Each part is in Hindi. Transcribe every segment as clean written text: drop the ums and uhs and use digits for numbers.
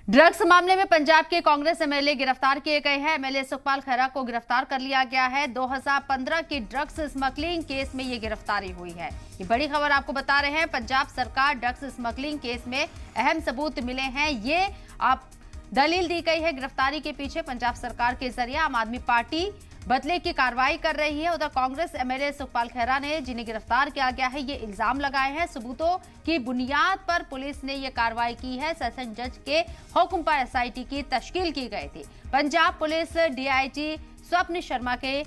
ड्रग्स मामले में पंजाब के कांग्रेस एमएलए गिरफ्तार किए गए हैं। एमएलए सुखपाल खैरा को गिरफ्तार कर लिया गया है। 2015 की ड्रग्स स्मगलिंग केस में ये गिरफ्तारी हुई है। ये बड़ी खबर आपको बता रहे हैं। पंजाब सरकार ड्रग्स स्मगलिंग केस में अहम सबूत मिले हैं। ये आप दलील दी गई है गिरफ्तारी के पीछे। पंजाब सरकार के जरिए आम आदमी पार्टी बदले की कार्रवाई कर रही है। उधर कांग्रेस एमएलए सुखपाल खैरा ने, जिन्हें गिरफ्तार किया गया है, ये इल्जाम लगाए हैं। सबूतों की बुनियाद पर पुलिस ने ये कार्रवाई की है। सेशन जज के हुक्म पर एसआईटी की तश्कील की गई थी। पंजाब पुलिस डीआईजी स्वप्न शर्मा के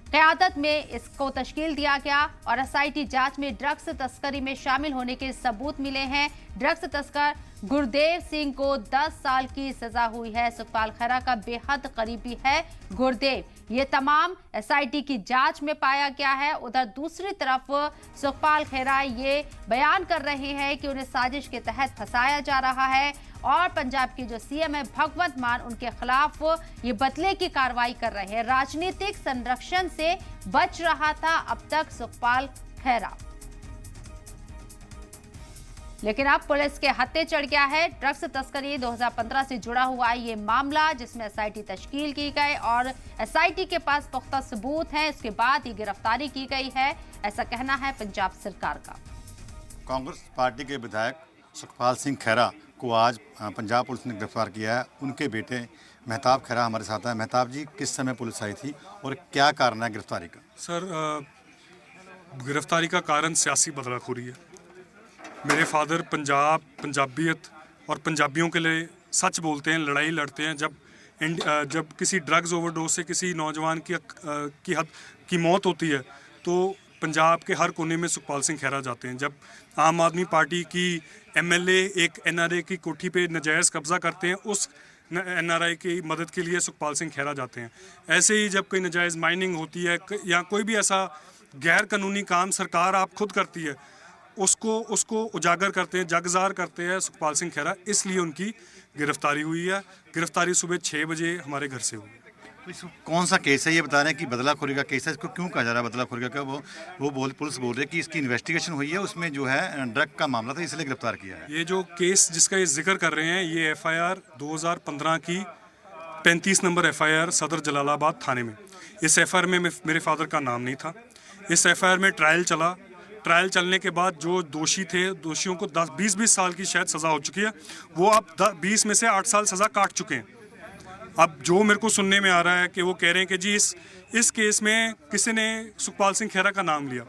क़यादत में इसको तश्कील दिया गया और एसआईटी जांच में ड्रग्स तस्करी में शामिल होने के सबूत मिले हैं। ड्रग्स तस्कर गुरदेव सिंह को 10 साल की सजा हुई है। सुखपाल खैरा का बेहद करीबी है गुरदेव। ये तमाम एसआईटी की जांच में पाया गया है। उधर दूसरी तरफ सुखपाल खैरा ये बयान कर रहे हैं कि उन्हें साजिश के तहत फंसाया जा रहा है और पंजाब के जो सीएम है भगवंत मान, उनके खिलाफ ये बदले की कार्रवाई कर रहे हैं। राजनीतिक संरक्षण से बच रहा था अब तक सुखपाल खैरा, लेकिन अब पुलिस के हत्थे चढ़ गया है। ड्रग्स तस्करी 2015 से जुड़ा हुआ ये मामला, जिसमें एसआईटी तश्कील की गई और एसआईटी के पास पुख्ता सबूत हैं। इसके बाद ये गिरफ्तारी की गई है, ऐसा कहना है पंजाब सरकार का। कांग्रेस पार्टी के विधायक सुखपाल सिंह खैरा को आज पंजाब पुलिस ने गिरफ्तार किया है। उनके बेटे महताब खैरा हमारे साथ है। महताब जी, किस समय पुलिस आई थी और क्या कारण है गिरफ्तारी का? सर, गिरफ्तारी का कारण सियासी बदलाखोरी है। मेरे फादर पंजाबियत और पंजाबियों के लिए सच बोलते हैं, लड़ाई लड़ते हैं। जब किसी ड्रग्स ओवरडोज से किसी नौजवान की मौत होती है तो पंजाब के हर कोने में सुखपाल सिंह खैरा जाते हैं। जब आम आदमी पार्टी की एमएलए एक एनआरआई की कोठी पे नजायज़ कब्जा करते हैं, उस एनआरआई की मदद के लिए सुखपाल सिंह खैरा जाते हैं। ऐसे ही जब कोई नजायज़ माइनिंग होती है या कोई भी ऐसा गैर कानूनी काम सरकार आप खुद करती है, उसको उजागर करते हैं, जगजार करते हैं सुखपाल सिंह खैरा। इसलिए उनकी गिरफ्तारी हुई है। गिरफ्तारी सुबह 6 बजे हमारे घर से हुई। तो कौन सा केस है? ये बता रहे हैं कि बदलाखोरी का केस है। इसको क्यों कहा जा रहा है बदलाखोरी का? पुलिस बोल रही है कि इसकी इन्वेस्टिगेशन हुई है, उसमें जो है ड्रग का मामला था, इसलिए गिरफ्तार किया है। ये जो केस जिसका ये जिक्र कर रहे हैं, ये एफआईआर 2015 की 35 नंबर एफआईआर सदर जलालाबाद थाने में। इस एफआईआर में मेरे फादर का नाम नहीं था। इस एफआईआर में ट्रायल चला। ट्रायल चलने के बाद जो दोषी थे, दोषियों को 20-20 साल की शायद सज़ा हो चुकी है। वो अब 20 में से 8 साल सज़ा काट चुके हैं। अब जो मेरे को सुनने में आ रहा है कि वो कह रहे हैं कि जी इस केस में किसी ने सुखपाल सिंह खैरा का नाम लिया।